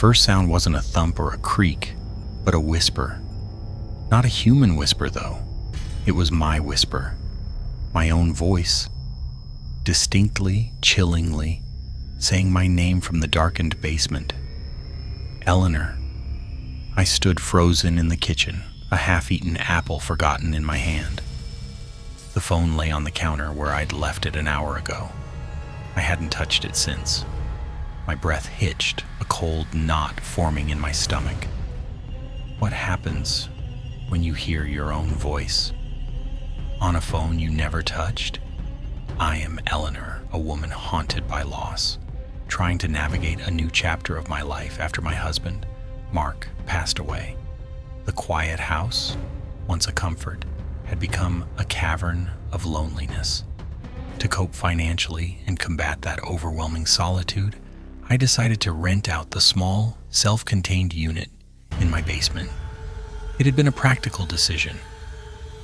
first sound wasn't a thump or a creak, but a whisper. Not a human whisper, though. It was my whisper, my own voice, distinctly, chillingly, saying my name from the darkened basement. Eleanor. I stood frozen in the kitchen, a half-eaten apple forgotten in my hand. The phone lay on the counter where I'd left it an hour ago. I hadn't touched it since. My breath hitched, a cold knot forming in my stomach. What happens when you hear your own voice? On a phone you never touched? I am Eleanor, a woman haunted by loss, trying to navigate a new chapter of my life after my husband, Mark, passed away. The quiet house, once a comfort, had become a cavern of loneliness. To cope financially and combat that overwhelming solitude, I decided to rent out the small, self-contained unit in my basement. It had been a practical decision,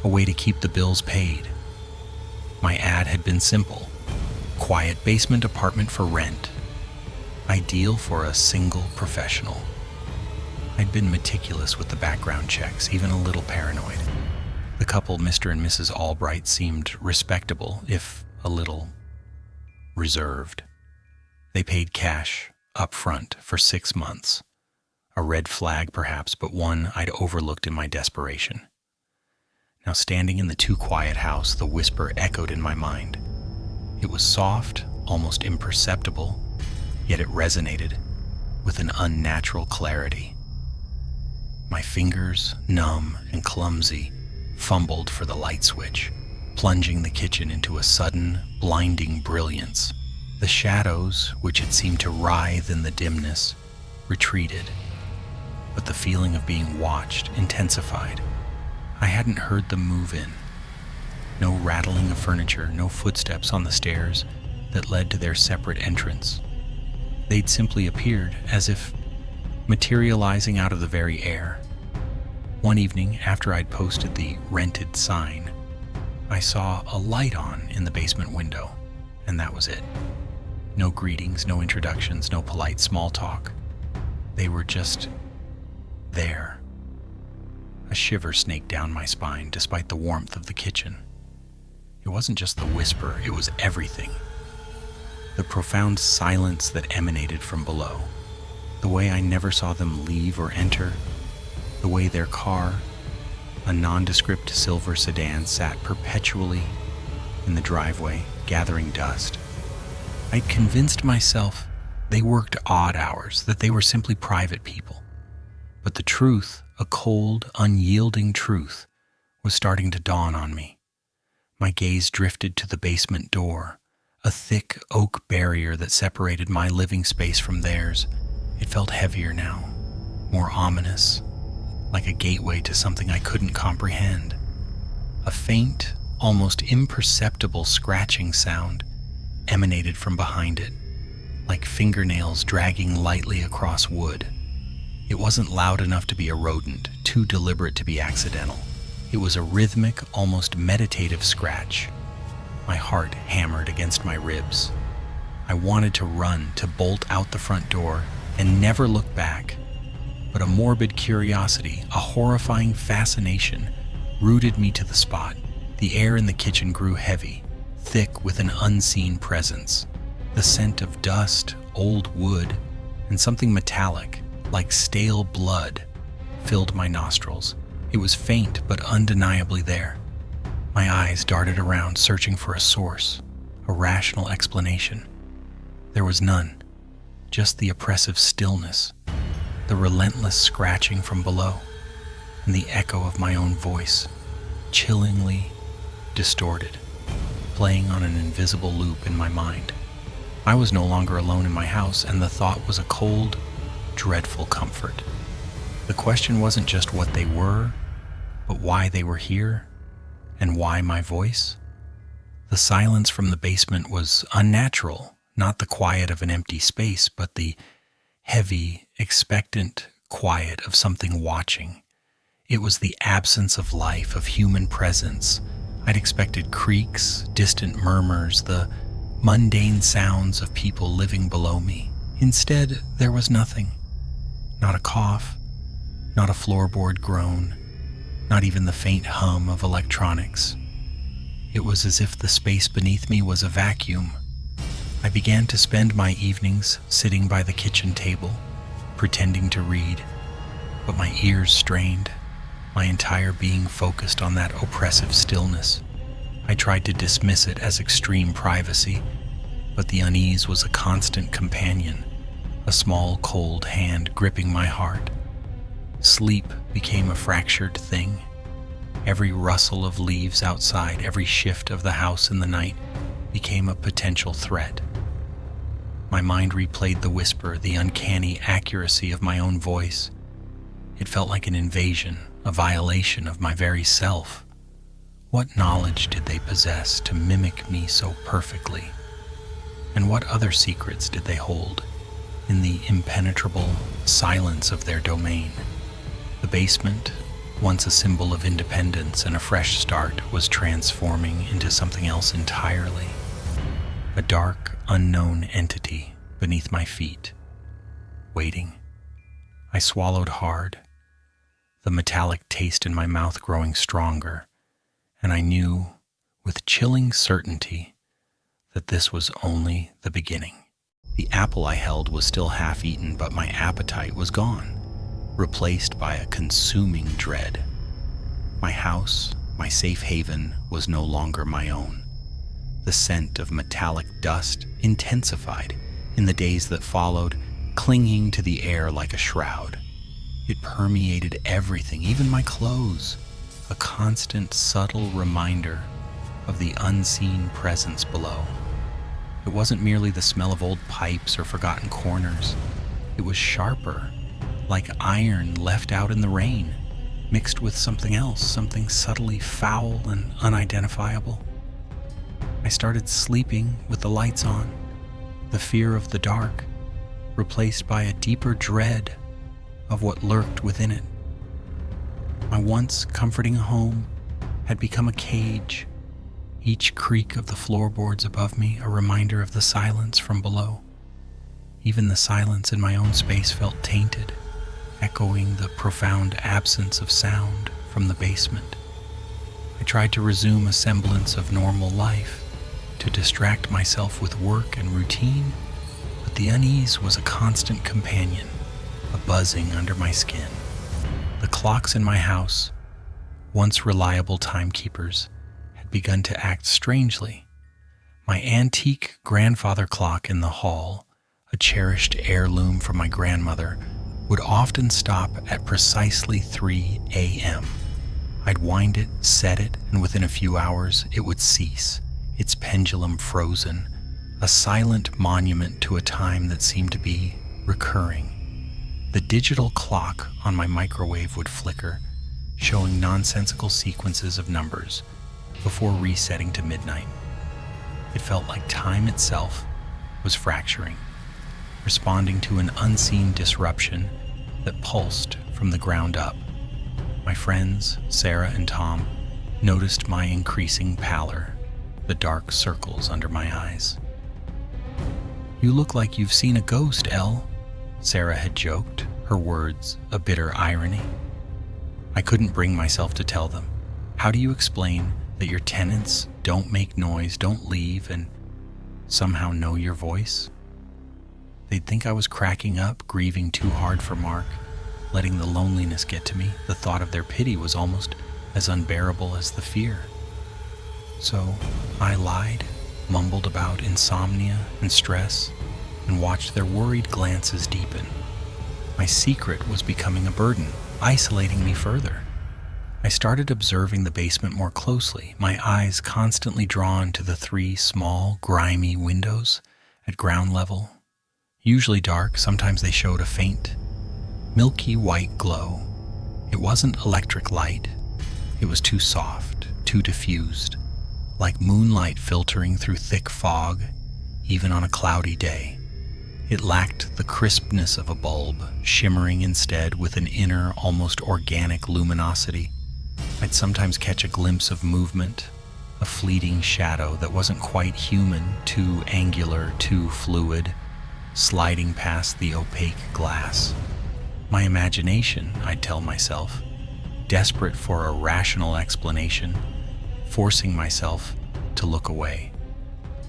a way to keep the bills paid. My ad had been simple: quiet basement apartment for rent, ideal for a single professional. I'd been meticulous with the background checks, even a little paranoid. The couple, Mr. and Mrs. Albright, seemed respectable, if a little reserved. They paid cash up front for 6 months. A red flag, perhaps, but one I'd overlooked in my desperation. Now, standing in the too quiet house, the whisper echoed in my mind. It was soft, almost imperceptible, yet it resonated with an unnatural clarity. My fingers, numb and clumsy, fumbled for the light switch, plunging the kitchen into a sudden, blinding brilliance. The shadows, which had seemed to writhe in the dimness, retreated, but the feeling of being watched intensified. I hadn't heard them move in. No rattling of furniture, no footsteps on the stairs that led to their separate entrance. They'd simply appeared, as if materializing out of the very air. One evening, after I'd posted the rented sign, I saw a light on in the basement window, and that was it. No greetings, no introductions, no polite small talk. They were just there. A shiver snaked down my spine despite the warmth of the kitchen. It wasn't just the whisper, it was everything. The profound silence that emanated from below. The way I never saw them leave or enter. The way their car, a nondescript silver sedan, sat perpetually in the driveway, gathering dust. I'd convinced myself they worked odd hours, that they were simply private people. But the truth, a cold, unyielding truth, was starting to dawn on me. My gaze drifted to the basement door, a thick oak barrier that separated my living space from theirs. It felt heavier now, more ominous, like a gateway to something I couldn't comprehend. A faint, almost imperceptible scratching sound emanated from behind it, like fingernails dragging lightly across wood. It wasn't loud enough to be a rodent, too deliberate to be accidental. It was a rhythmic, almost meditative scratch. My heart hammered against my ribs. I wanted to run, to bolt out the front door, and never look back. But a morbid curiosity, a horrifying fascination, rooted me to the spot. The air in the kitchen grew heavy, thick with an unseen presence. The scent of dust, old wood, and something metallic, like stale blood, filled my nostrils. It was faint, but undeniably there. My eyes darted around, searching for a source, a rational explanation. There was none, just the oppressive stillness, the relentless scratching from below, and the echo of my own voice, chillingly distorted, playing on an invisible loop in my mind. I was no longer alone in my house, and the thought was a cold, dreadful comfort. The question wasn't just what they were, but why they were here, and why my voice. The silence from the basement was unnatural, not the quiet of an empty space, but the heavy, expectant quiet of something watching. It was the absence of life, of human presence. I'd expected creaks, distant murmurs, the mundane sounds of people living below me. Instead, there was nothing. Not a cough, not a floorboard groan, not even the faint hum of electronics. It was as if the space beneath me was a vacuum. I began to spend my evenings sitting by the kitchen table, pretending to read, but my ears strained, my entire being focused on that oppressive stillness. I tried to dismiss it as extreme privacy, but the unease was a constant companion, a small, cold hand gripping my heart. Sleep became a fractured thing. Every rustle of leaves outside, every shift of the house in the night became a potential threat. My mind replayed the whisper, the uncanny accuracy of my own voice. It felt like an invasion, a violation of my very self. What knowledge did they possess to mimic me so perfectly? And what other secrets did they hold in the impenetrable silence of their domain? The basement, once a symbol of independence and a fresh start, was transforming into something else entirely. A dark, unknown entity beneath my feet, waiting. I swallowed hard, the metallic taste in my mouth growing stronger, and I knew with chilling certainty that this was only the beginning. The apple I held was still half eaten, but my appetite was gone, replaced by a consuming dread. My house, my safe haven, was no longer my own. The scent of metallic dust intensified in the days that followed, clinging to the air like a shroud. It permeated everything, even my clothes, a constant, subtle reminder of the unseen presence below. It wasn't merely the smell of old pipes or forgotten corners. It was sharper, like iron left out in the rain, mixed with something else, something subtly foul and unidentifiable. I started sleeping with the lights on, the fear of the dark, replaced by a deeper dread of what lurked within it. My once comforting home had become a cage, each creak of the floorboards above me a reminder of the silence from below. Even the silence in my own space felt tainted, echoing the profound absence of sound from the basement. I tried to resume a semblance of normal life, to distract myself with work and routine, but the unease was a constant companion, a buzzing under my skin. The clocks in my house, once reliable timekeepers, had begun to act strangely. My antique grandfather clock in the hall, a cherished heirloom from my grandmother, would often stop at precisely 3 a.m. I'd wind it, set it, and within a few hours it would cease, its pendulum frozen, a silent monument to a time that seemed to be recurring. The digital clock on my microwave would flicker, showing nonsensical sequences of numbers before resetting to midnight. It felt like time itself was fracturing, responding to an unseen disruption that pulsed from the ground up. My friends, Sarah and Tom, noticed my increasing pallor, the dark circles under my eyes. "You look like you've seen a ghost, Elle," Sarah had joked, her words a bitter irony. I couldn't bring myself to tell them. How do you explain that your tenants don't make noise, don't leave, and somehow know your voice? They'd think I was cracking up, grieving too hard for Mark, letting the loneliness get to me. The thought of their pity was almost as unbearable as the fear. So I lied, mumbled about insomnia and stress, and watched their worried glances deepen. My secret was becoming a burden, isolating me further. I started observing the basement more closely, my eyes constantly drawn to the 3 small, grimy windows at ground level. Usually dark, sometimes they showed a faint, milky white glow. It wasn't electric light. It was too soft, too diffused, like moonlight filtering through thick fog, even on a cloudy day. It lacked the crispness of a bulb, shimmering instead with an inner, almost organic luminosity. I'd sometimes catch a glimpse of movement, a fleeting shadow that wasn't quite human, too angular, too fluid, sliding past the opaque glass. My imagination, I'd tell myself, desperate for a rational explanation, forcing myself to look away.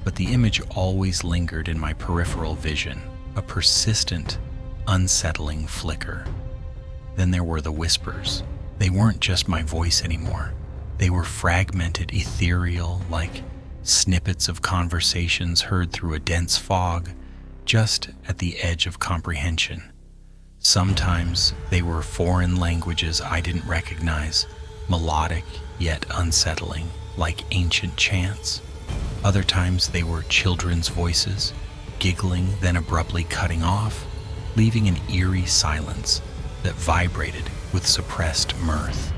But the image always lingered in my peripheral vision, a persistent, unsettling flicker. Then there were the whispers. They weren't just my voice anymore. They were fragmented, ethereal, like snippets of conversations heard through a dense fog, just at the edge of comprehension. Sometimes they were foreign languages I didn't recognize, melodic yet unsettling, like ancient chants. Other times they were children's voices, giggling then abruptly cutting off, leaving an eerie silence that vibrated with suppressed mirth.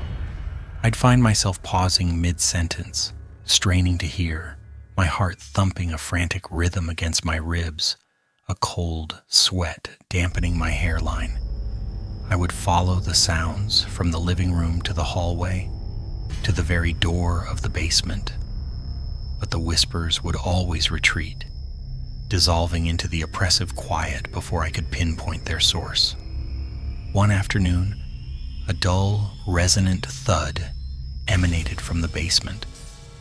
I'd find myself pausing mid-sentence, straining to hear, my heart thumping a frantic rhythm against my ribs, a cold sweat dampening my hairline. I would follow the sounds from the living room to the hallway, to the very door of the basement. But the whispers would always retreat, dissolving into the oppressive quiet before I could pinpoint their source. One afternoon, a dull, resonant thud emanated from the basement,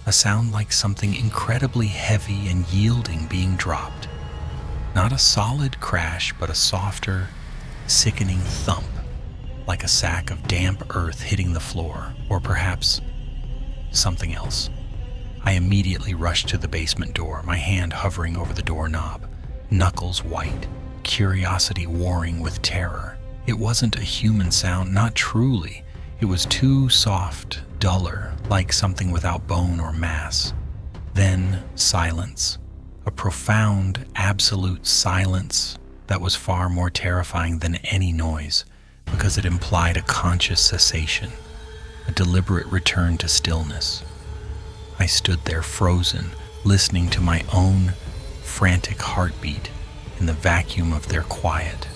a sound like something incredibly heavy and yielding being dropped. Not a solid crash, but a softer, sickening thump, like a sack of damp earth hitting the floor, or perhaps something else. I immediately rushed to the basement door, my hand hovering over the doorknob, knuckles white, curiosity warring with terror. It wasn't a human sound, not truly. It was too soft, duller, like something without bone or mass. Then silence. A profound, absolute silence that was far more terrifying than any noise, because it implied a conscious cessation, a deliberate return to stillness. I stood there frozen, listening to my own frantic heartbeat in the vacuum of their quiet.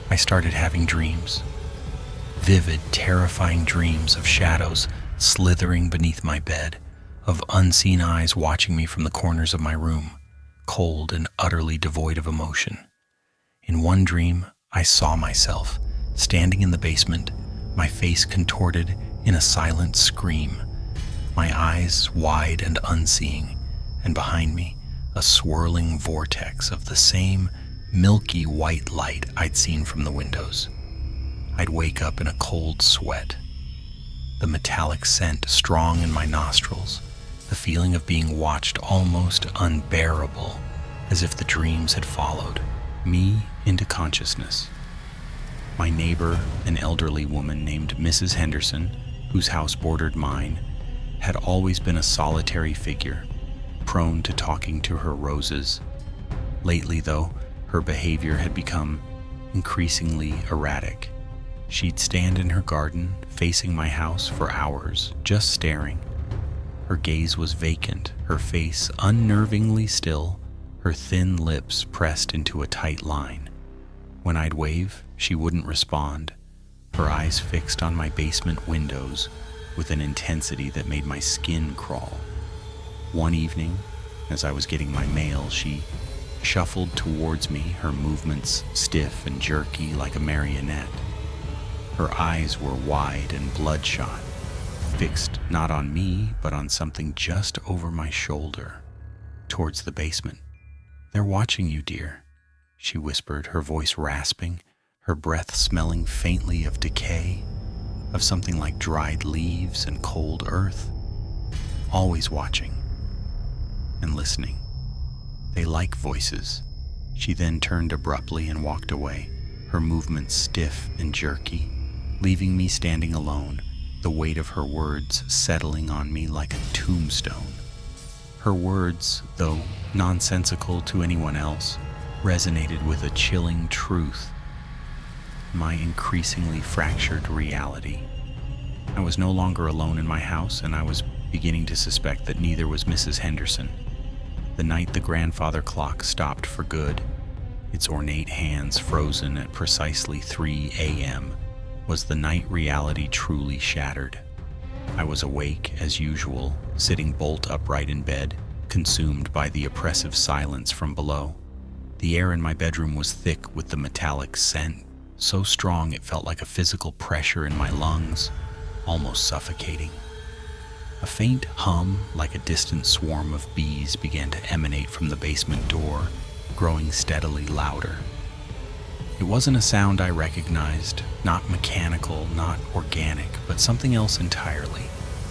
I started having dreams, vivid, terrifying dreams of shadows slithering beneath my bed, of unseen eyes watching me from the corners of my room, cold and utterly devoid of emotion. In one dream, I saw myself standing in the basement, my face contorted in a silent scream, my eyes wide and unseeing, and behind me, a swirling vortex of the same milky white light I'd seen from the windows. I'd wake up in a cold sweat, the metallic scent strong in my nostrils, the feeling of being watched almost unbearable, as if the dreams had followed me into consciousness. My neighbor, an elderly woman named Mrs. Henderson, whose house bordered mine, had always been a solitary figure, prone to talking to her roses. Lately, though, her behavior had become increasingly erratic. She'd stand in her garden, facing my house for hours, just staring. Her gaze was vacant, her face unnervingly still, her thin lips pressed into a tight line. When I'd wave, she wouldn't respond, her eyes fixed on my basement windows with an intensity that made my skin crawl. One evening, as I was getting my mail, she shuffled towards me, her movements stiff and jerky like a marionette. Her eyes were wide and bloodshot, fixed not on me, but on something just over my shoulder, towards the basement. "They're watching you, dear," she whispered, her voice rasping, her breath smelling faintly of decay, of something like dried leaves and cold earth. "Always watching and listening. They like voices." She then turned abruptly and walked away, her movements stiff and jerky, leaving me standing alone, the weight of her words settling on me like a tombstone. Her words, though nonsensical to anyone else, resonated with a chilling truth, my increasingly fractured reality. I was no longer alone in my house, and I was beginning to suspect that neither was Mrs. Henderson. The night the grandfather clock stopped for good, its ornate hands frozen at precisely 3 a.m., was the night reality truly shattered. I was awake as usual, sitting bolt upright in bed, consumed by the oppressive silence from below. The air in my bedroom was thick with the metallic scent, so strong it felt like a physical pressure in my lungs, almost suffocating. A faint hum, like a distant swarm of bees, began to emanate from the basement door, growing steadily louder. It wasn't a sound I recognized, not mechanical, not organic, but something else entirely.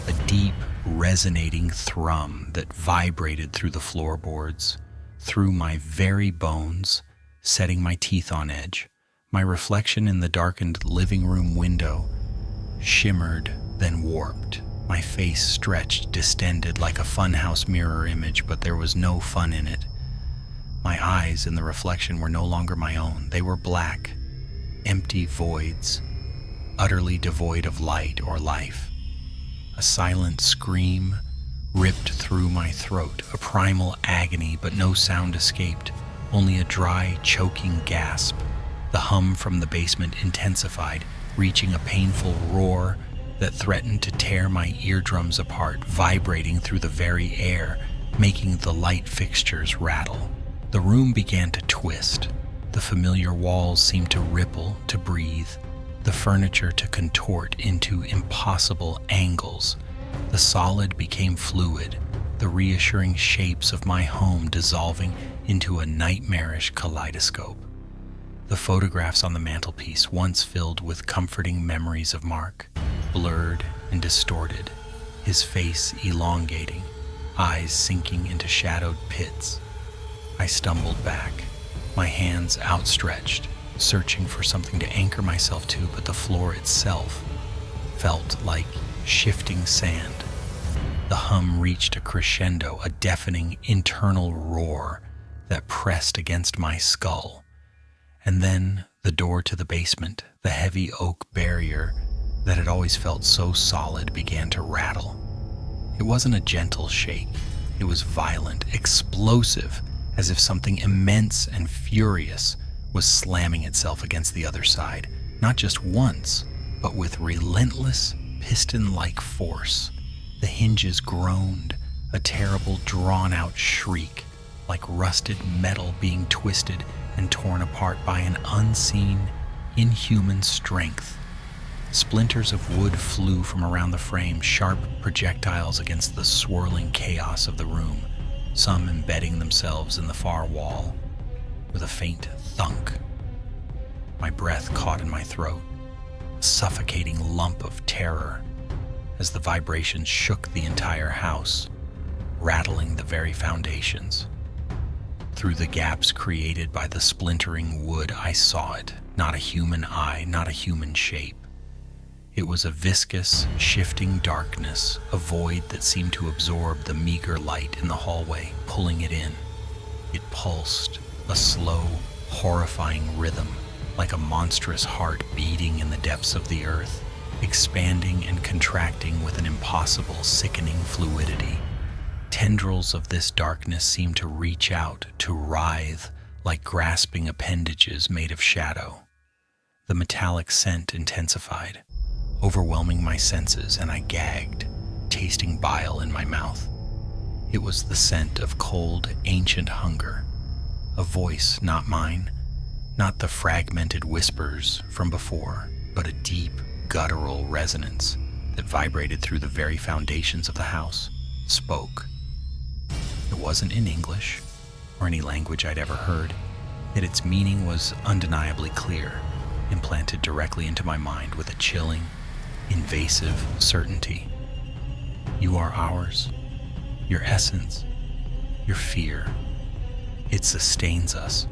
A deep, resonating thrum that vibrated through the floorboards, through my very bones, setting my teeth on edge. My reflection in the darkened living room window shimmered, then warped. My face stretched, distended like a funhouse mirror image, but there was no fun in it. My eyes in the reflection were no longer my own. They were black, empty voids, utterly devoid of light or life. A silent scream ripped through my throat, a primal agony, but no sound escaped, only a dry, choking gasp. The hum from the basement intensified, reaching a painful roar that threatened to tear my eardrums apart, vibrating through the very air, making the light fixtures rattle. The room began to twist. The familiar walls seemed to ripple, to breathe, the furniture to contort into impossible angles. The solid became fluid, the reassuring shapes of my home dissolving into a nightmarish kaleidoscope. The photographs on the mantelpiece, once filled with comforting memories of Mark, blurred and distorted, his face elongating, eyes sinking into shadowed pits. I stumbled back, my hands outstretched, searching for something to anchor myself to, but the floor itself felt like shifting sand. The hum reached a crescendo, a deafening internal roar that pressed against my skull. And then the door to the basement, the heavy oak barrier that had always felt so solid, began to rattle. It wasn't a gentle shake. It was violent, explosive, as if something immense and furious was slamming itself against the other side, not just once, but with relentless, piston-like force. The hinges groaned, a terrible, drawn-out shriek, like rusted metal being twisted and torn apart by an unseen, inhuman strength. Splinters of wood flew from around the frame, sharp projectiles against the swirling chaos of the room, some embedding themselves in the far wall. With a faint thunk, my breath caught in my throat, a suffocating lump of terror, as the vibrations shook the entire house, rattling the very foundations. Through the gaps created by the splintering wood, I saw it, not a human eye, not a human shape. It was a viscous, shifting darkness, a void that seemed to absorb the meager light in the hallway, pulling it in. It pulsed, a slow, horrifying rhythm, like a monstrous heart beating in the depths of the earth, expanding and contracting with an impossible, sickening fluidity. Tendrils of this darkness seemed to reach out, to writhe, like grasping appendages made of shadow. The metallic scent intensified, overwhelming my senses, and I gagged, tasting bile in my mouth. It was the scent of cold, ancient hunger, a voice not mine, not the fragmented whispers from before, but a deep, guttural resonance that vibrated through the very foundations of the house, spoke. It wasn't in English, or any language I'd ever heard, yet its meaning was undeniably clear, implanted directly into my mind with a chilling, invasive certainty. You are ours, your essence, your fear. It sustains us.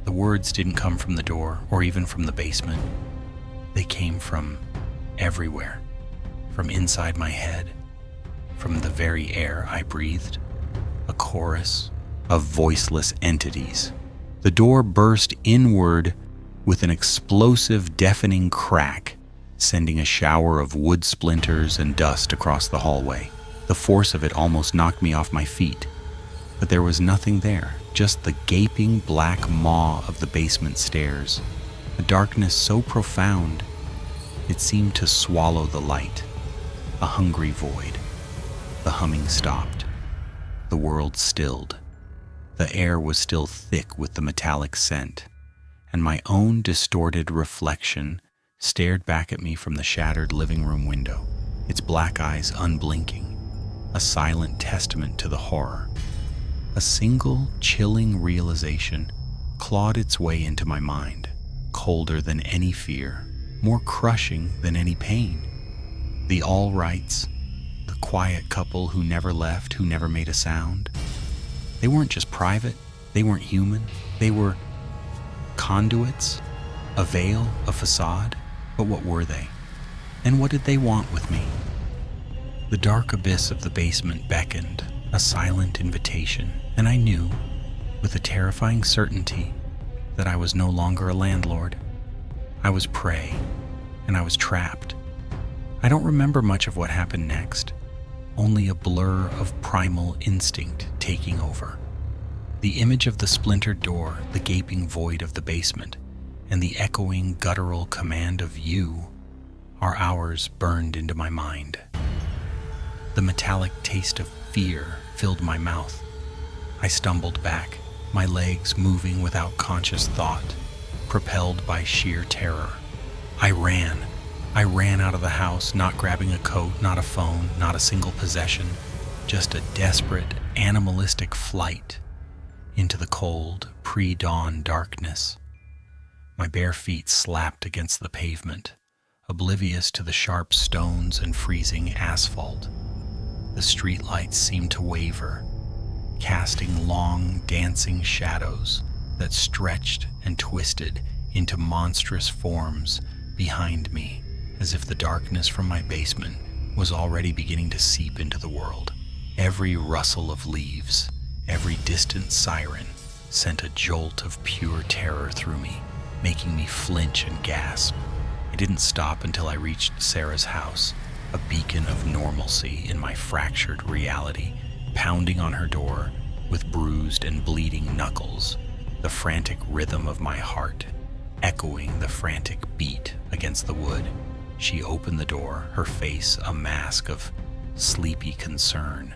The words didn't come from the door or even from the basement. They came from everywhere, from inside my head, from the very air I breathed, a chorus of voiceless entities. The door burst inward with an explosive, deafening crack, sending a shower of wood splinters and dust across the hallway. The force of it almost knocked me off my feet. But there was nothing there, just the gaping black maw of the basement stairs, a darkness so profound it seemed to swallow the light, a hungry void. The humming stopped. The world stilled. The air was still thick with the metallic scent, and my own distorted reflection stared back at me from the shattered living room window, its black eyes unblinking, a silent testament to the horror. A single chilling realization clawed its way into my mind, colder than any fear, more crushing than any pain. The Albrights, the quiet couple who never left, who never made a sound, they weren't just private, they weren't human, they were conduits, a veil, a facade. But what were they? And what did they want with me? The dark abyss of the basement beckoned, a silent invitation, and I knew, with a terrifying certainty, that I was no longer a landlord. I was prey, and I was trapped. I don't remember much of what happened next, only a blur of primal instinct taking over. The image of the splintered door, the gaping void of the basement, and the echoing guttural command of "you" are hours burned into my mind. The metallic taste of fear filled my mouth. I stumbled back, my legs moving without conscious thought, propelled by sheer terror. I ran out of the house, not grabbing a coat, not a phone, not a single possession, just a desperate, animalistic flight into the cold, pre-dawn darkness. My bare feet slapped against the pavement, oblivious to the sharp stones and freezing asphalt. The streetlights seemed to waver, casting long, dancing shadows that stretched and twisted into monstrous forms behind me, as if the darkness from my basement was already beginning to seep into the world. Every rustle of leaves, every distant siren sent a jolt of pure terror through me, making me flinch and gasp. I didn't stop until I reached Sarah's house, a beacon of normalcy in my fractured reality, pounding on her door with bruised and bleeding knuckles, the frantic rhythm of my heart echoing the frantic beat against the wood. She opened the door, her face a mask of sleepy concern,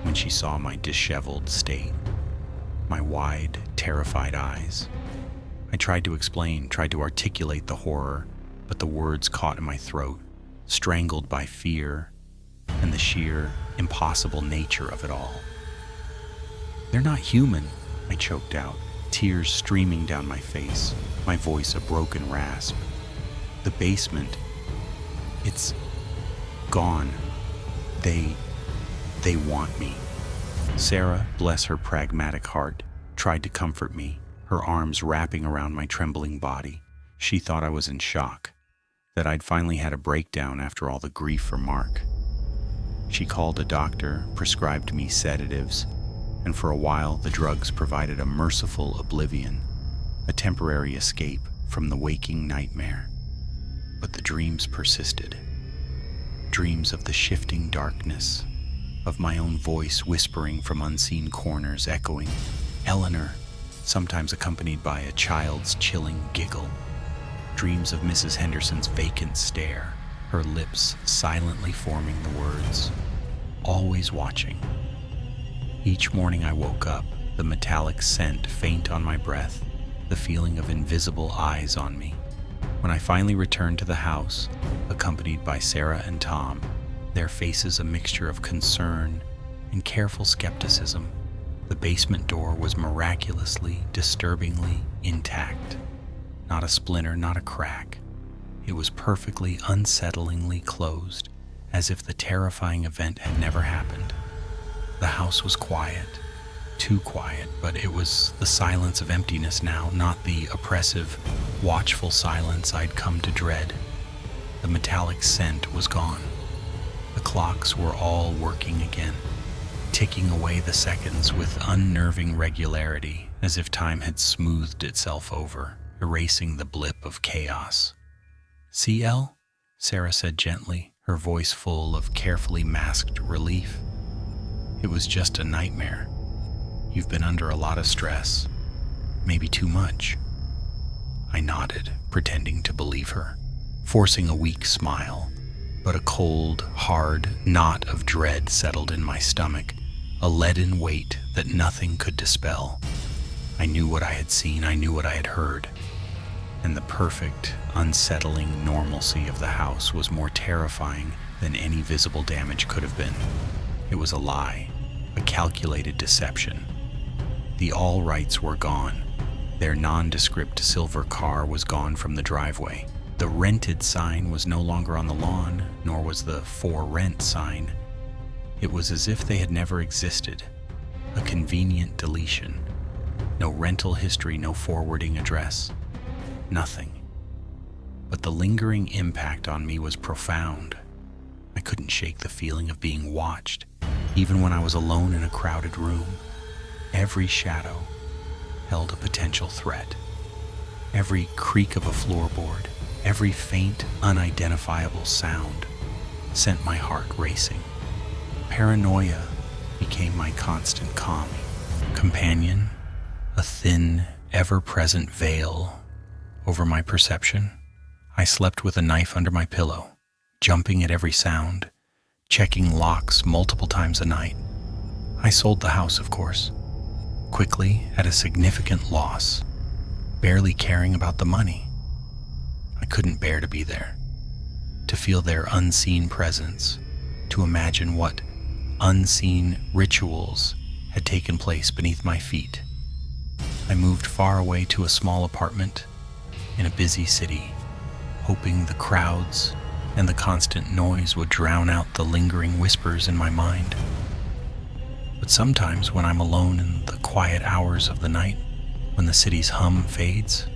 when she saw my disheveled state, my wide, terrified eyes. I tried to explain, tried to articulate the horror, but the words caught in my throat, strangled by fear and the sheer, impossible nature of it all. "They're not human," I choked out, tears streaming down my face, my voice a broken rasp. "The basement, it's gone. They want me." Sarah, bless her pragmatic heart, tried to comfort me, her arms wrapping around my trembling body. She thought I was in shock, that I'd finally had a breakdown after all the grief for Mark. She called a doctor, prescribed me sedatives, and for a while the drugs provided a merciful oblivion, a temporary escape from the waking nightmare. But the dreams persisted. Dreams of the shifting darkness, of my own voice whispering from unseen corners, echoing "Eleanor," sometimes accompanied by a child's chilling giggle. Dreams of Mrs. Henderson's vacant stare, her lips silently forming the words, "Always watching." Each morning I woke up, the metallic scent faint on my breath, the feeling of invisible eyes on me. When I finally returned to the house, accompanied by Sarah and Tom, their faces a mixture of concern and careful skepticism, the basement door was miraculously, disturbingly intact. Not a splinter, not a crack. It was perfectly, unsettlingly closed, as if the terrifying event had never happened. The house was quiet, too quiet, but it was the silence of emptiness now, not the oppressive, watchful silence I'd come to dread. The metallic scent was gone. The clocks were all working again, ticking away the seconds with unnerving regularity, as if time had smoothed itself over, erasing the blip of chaos. "See, Elle?" Sarah said gently, her voice full of carefully masked relief. "It was just a nightmare. You've been under a lot of stress, maybe too much." I nodded, pretending to believe her, forcing a weak smile, but a cold, hard knot of dread settled in my stomach, a leaden weight that nothing could dispel. I knew what I had seen, I knew what I had heard, and the perfect, unsettling normalcy of the house was more terrifying than any visible damage could have been. It was a lie, a calculated deception. The Albrights were gone. Their nondescript silver car was gone from the driveway. The rented sign was no longer on the lawn, nor was the for rent sign. It was as if they had never existed, a convenient deletion. No rental history, no forwarding address, nothing. But the lingering impact on me was profound. I couldn't shake the feeling of being watched, even when I was alone in a crowded room. Every shadow held a potential threat. Every creak of a floorboard, every faint, unidentifiable sound sent my heart racing. Paranoia became my constant companion, a thin, ever-present veil over my perception. I slept with a knife under my pillow, jumping at every sound, checking locks multiple times a night. I sold the house, of course, quickly at a significant loss, barely caring about the money. I couldn't bear to be there, to feel their unseen presence, to imagine what unseen rituals had taken place beneath my feet. I moved far away to a small apartment in a busy city, hoping the crowds and the constant noise would drown out the lingering whispers in my mind. But sometimes when I'm alone in the quiet hours of the night, when the city's hum fades,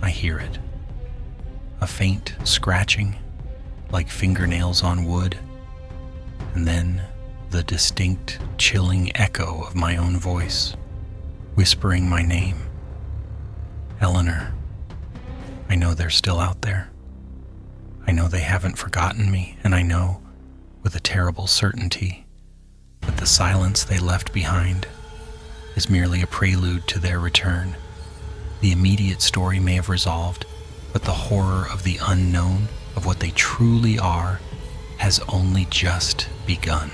I hear it. A faint scratching, like fingernails on wood, and then the distinct, chilling echo of my own voice, whispering my name. Eleanor. I know they're still out there. I know they haven't forgotten me, and I know, with a terrible certainty, that the silence they left behind is merely a prelude to their return. The immediate story may have resolved, but the horror of the unknown, of what they truly are, has only just begun.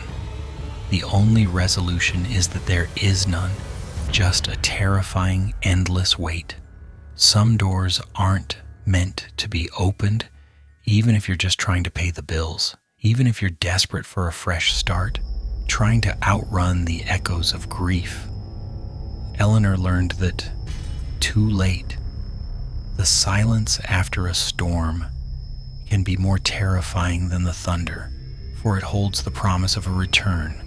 The only resolution is that there is none, just a terrifying, endless wait. Some doors aren't meant to be opened, even if you're just trying to pay the bills, even if you're desperate for a fresh start, trying to outrun the echoes of grief. Eleanor learned that, too late, the silence after a storm can be more terrifying than the thunder, for it holds the promise of a return,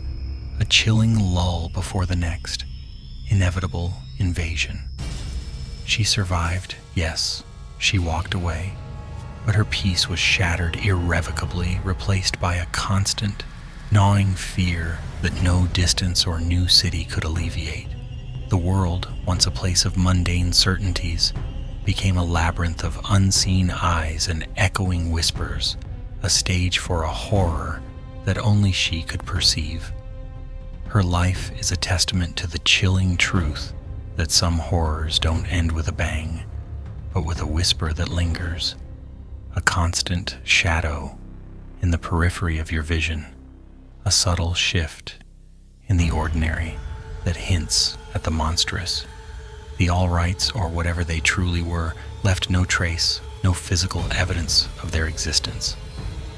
a chilling lull before the next, inevitable invasion. She survived, yes, she walked away, but her peace was shattered irrevocably, replaced by a constant, gnawing fear that no distance or new city could alleviate. The world, once a place of mundane certainties, became a labyrinth of unseen eyes and echoing whispers, a stage for a horror that only she could perceive. Her life is a testament to the chilling truth that some horrors don't end with a bang, but with a whisper that lingers, a constant shadow in the periphery of your vision, a subtle shift in the ordinary that hints at the monstrous. The Albrights, or whatever they truly were, left no trace, no physical evidence of their existence.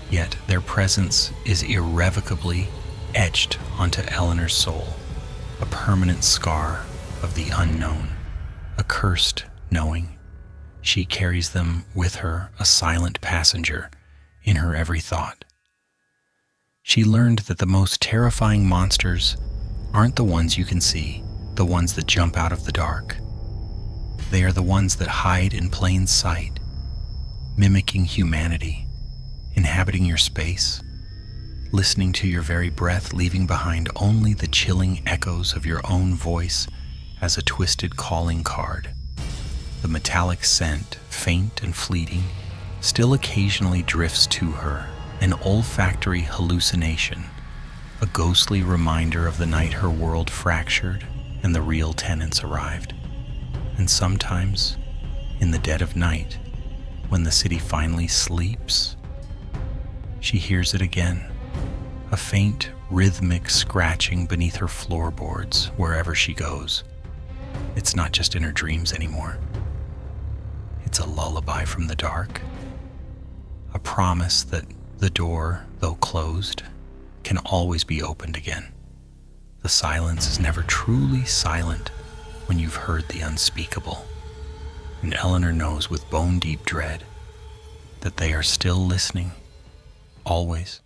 Yet their presence is irrevocably etched onto Eleanor's soul, a permanent scar of the unknown, a cursed knowing. She carries them with her, a silent passenger, in her every thought. She learned that the most terrifying monsters aren't the ones you can see, the ones that jump out of the dark. They are the ones that hide in plain sight, mimicking humanity, inhabiting your space, listening to your very breath, leaving behind only the chilling echoes of your own voice as a twisted calling card. The metallic scent, faint and fleeting, still occasionally drifts to her, an olfactory hallucination, a ghostly reminder of the night her world fractured and the real tenants arrived. And sometimes, in the dead of night, when the city finally sleeps, she hears it again, a faint, rhythmic scratching beneath her floorboards wherever she goes. It's not just in her dreams anymore. It's a lullaby from the dark, a promise that the door, though closed, can always be opened again. The silence is never truly silent when you've heard the unspeakable, and Eleanor knows with bone-deep dread that they are still listening, always.